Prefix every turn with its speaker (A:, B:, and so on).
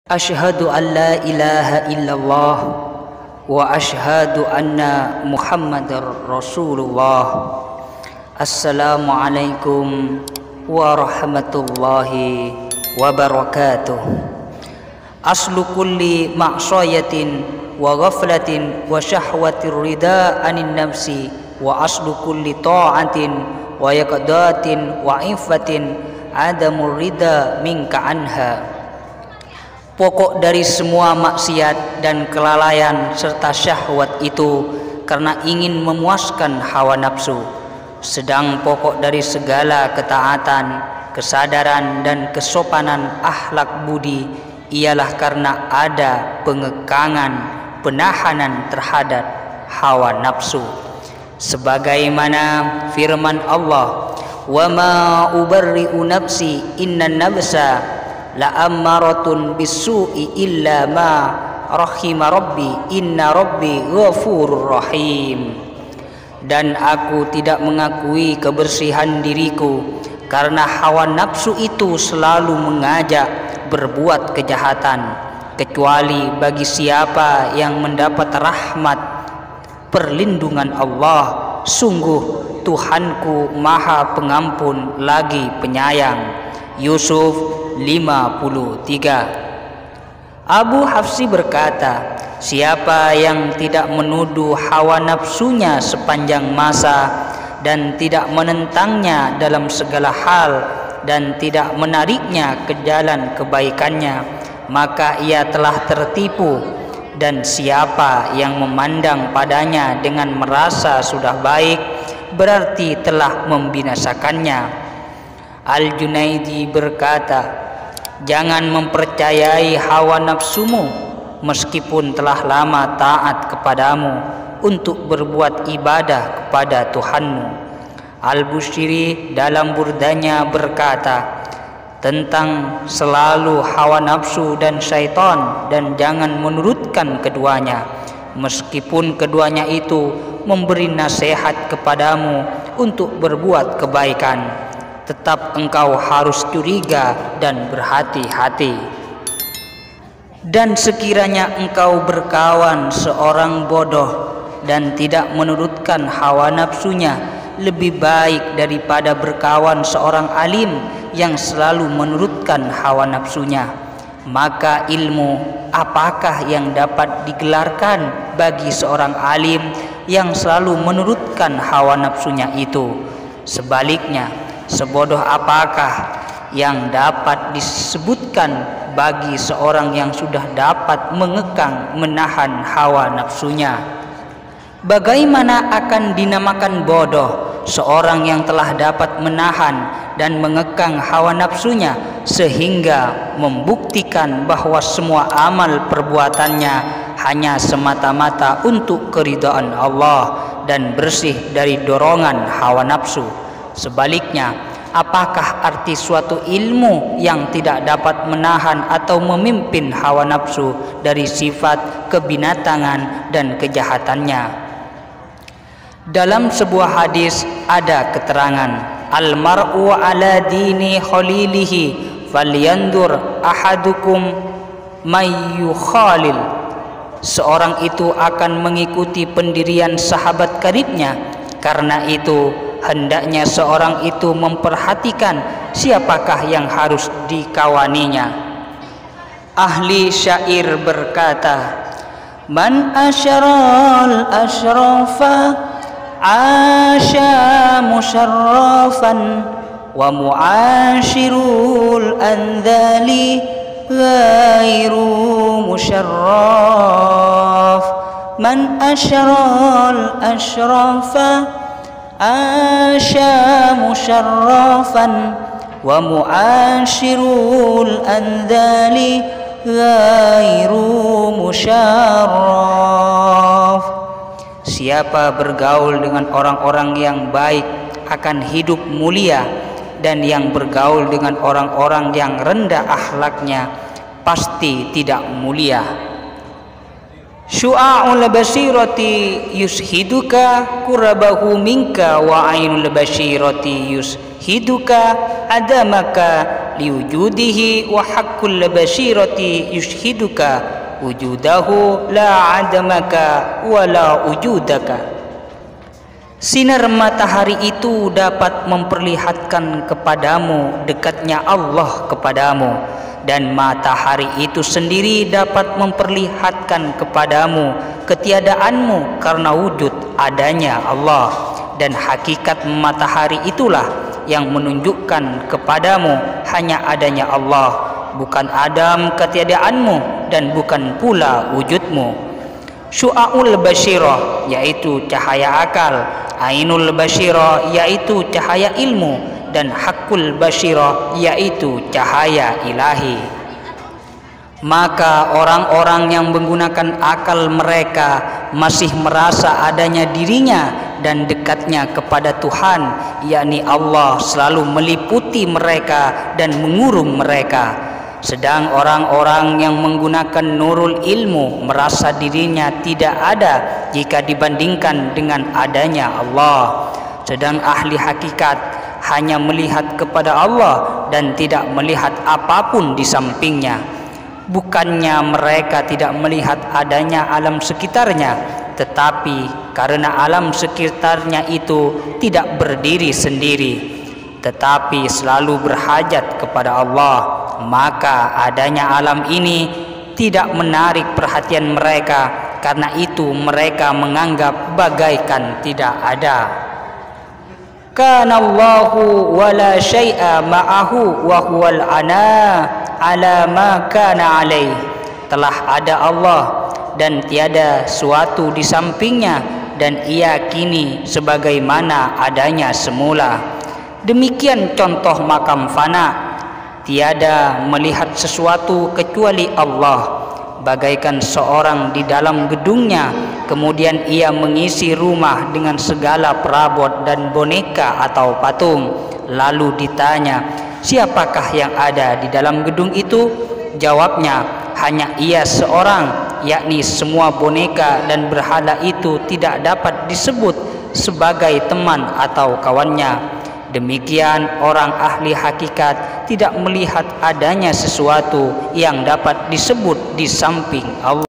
A: Asyhadu an la ilaha illallah wa asyhadu anna Muhammadar Rasulullah. Assalamualaikum warahmatullahi wabarakatuh. Aslu kulli ma'sayatin wa ghaflatin wa syahwatir rida anin nafsi wa aslu kulli ta'atin wa yaqdatin wa ifatin adamur rida minka anha. Pokok dari semua maksiat dan kelalaian serta syahwat itu karena ingin memuaskan hawa nafsu. Sedang pokok dari segala ketaatan, kesadaran dan kesopanan akhlak budi ialah karena ada pengekangan, penahanan terhadap hawa nafsu. Sebagaimana firman Allah, "Wa ma ubarri'u nafsi innan nafsa la ammaratun bisu'i illa ma rahima rabbi inna rabbi ghafurur rahim." Dan aku tidak mengakui kebersihan diriku karena hawa nafsu itu selalu mengajak berbuat kejahatan, kecuali bagi siapa yang mendapat rahmat perlindungan Allah. Sungguh Tuhanku Maha Pengampun lagi Penyayang. Yusuf 53. Abu Hafsi berkata, siapa yang tidak menuduh hawa nafsunya sepanjang masa dan tidak menentangnya dalam segala hal dan tidak menariknya ke jalan kebaikannya, maka ia telah tertipu. Dan siapa yang memandang padanya dengan merasa sudah baik, berarti telah membinasakannya. Al-Junaidi berkata, jangan mempercayai hawa nafsumu meskipun telah lama taat kepadamu untuk berbuat ibadah kepada Tuhanmu. Al-Bushiri dalam burdanya berkata tentang selalu hawa nafsu dan syaitan, dan jangan menurutkan keduanya meskipun keduanya itu memberi nasihat kepadamu untuk berbuat kebaikan. Tetap engkau harus curiga dan berhati-hati. Dan sekiranya engkau berkawan seorang bodoh dan tidak menurutkan hawa nafsunya, lebih baik daripada berkawan seorang alim yang selalu menurutkan hawa nafsunya. Maka ilmu apakah yang dapat digelarkan bagi seorang alim yang selalu menurutkan hawa nafsunya itu? Sebaliknya, sebodoh apakah yang dapat disebutkan bagi seorang yang sudah dapat mengekang menahan hawa nafsunya? Bagaimana akan dinamakan bodoh seorang yang telah dapat menahan dan mengekang hawa nafsunya sehingga membuktikan bahwa semua amal perbuatannya hanya semata-mata untuk keridhaan Allah dan bersih dari dorongan hawa nafsu? Sebaliknya, apakah arti suatu ilmu yang tidak dapat menahan atau memimpin hawa nafsu dari sifat kebinatangan dan kejahatannya? Dalam sebuah hadis ada keterangan, al-mar'u ala dini khalilihi falyandur ahadukum mayyukhalil. Seorang itu akan mengikuti pendirian sahabat karibnya. Karena itu hendaknya seorang itu memperhatikan siapakah yang harus dikawaninya. Ahli syair berkata, man asyaral asyrafa asya musyarrafan wa muashirul andali ghairu musyarraf. Man asyaral asyrafa asya musyarrafan wa muashirul andali ghairu musyarraf. Siapa bergaul dengan orang-orang yang baik akan hidup mulia, dan yang bergaul dengan orang-orang yang rendah akhlaknya pasti tidak mulia. Syu'a'ul basirati yushiduka kurabahu minka wa ainul basirati yushiduka adamaka liwujudihi wa haqqul basyirati yushhiduka wujudahu la adamaka wa la wujudaka. Sinar matahari itu dapat memperlihatkan kepadamu dekatnya Allah kepadamu, dan matahari itu sendiri dapat memperlihatkan kepadamu ketiadaanmu karena wujud adanya Allah. Dan hakikat matahari itulah yang menunjukkan kepadamu hanya adanya Allah, bukan adam ketiadaanmu dan bukan pula wujudmu. Syu'aul basyirah yaitu cahaya akal, ainul basyirah yaitu cahaya ilmu, dan hakul basyirah yaitu cahaya ilahi. Maka orang-orang yang menggunakan akal mereka masih merasa adanya dirinya dan dekatnya kepada Tuhan, yakni Allah selalu meliputi mereka dan mengurung mereka. Sedang orang-orang yang menggunakan nurul ilmu merasa dirinya tidak ada jika dibandingkan dengan adanya Allah. Sedang ahli hakikat hanya melihat kepada Allah dan tidak melihat apapun di sampingnya. Bukannya mereka tidak melihat adanya alam sekitarnya, tetapi karena alam sekitarnya itu tidak berdiri sendiri, tetapi selalu berhajat kepada Allah, maka adanya alam ini tidak menarik perhatian mereka. Karena itu mereka menganggap bagaikan tidak ada. Kana Allahu wala syai'a ma'ahu wa huwal ana ala ma kana alaih. Telah ada Allah dan tiada suatu di sampingnya, dan ia kini sebagaimana adanya semula. Demikian contoh makam fana, tiada melihat sesuatu kecuali Allah. Bagaikan seorang di dalam gedungnya, kemudian ia mengisi rumah dengan segala perabot dan boneka atau patung. Lalu ditanya, siapakah yang ada di dalam gedung itu? Jawabnya, hanya ia seorang, yakni semua boneka dan berhala itu tidak dapat disebut sebagai teman atau kawannya. Demikian orang ahli hakikat tidak melihat adanya sesuatu yang dapat disebut di samping Allah.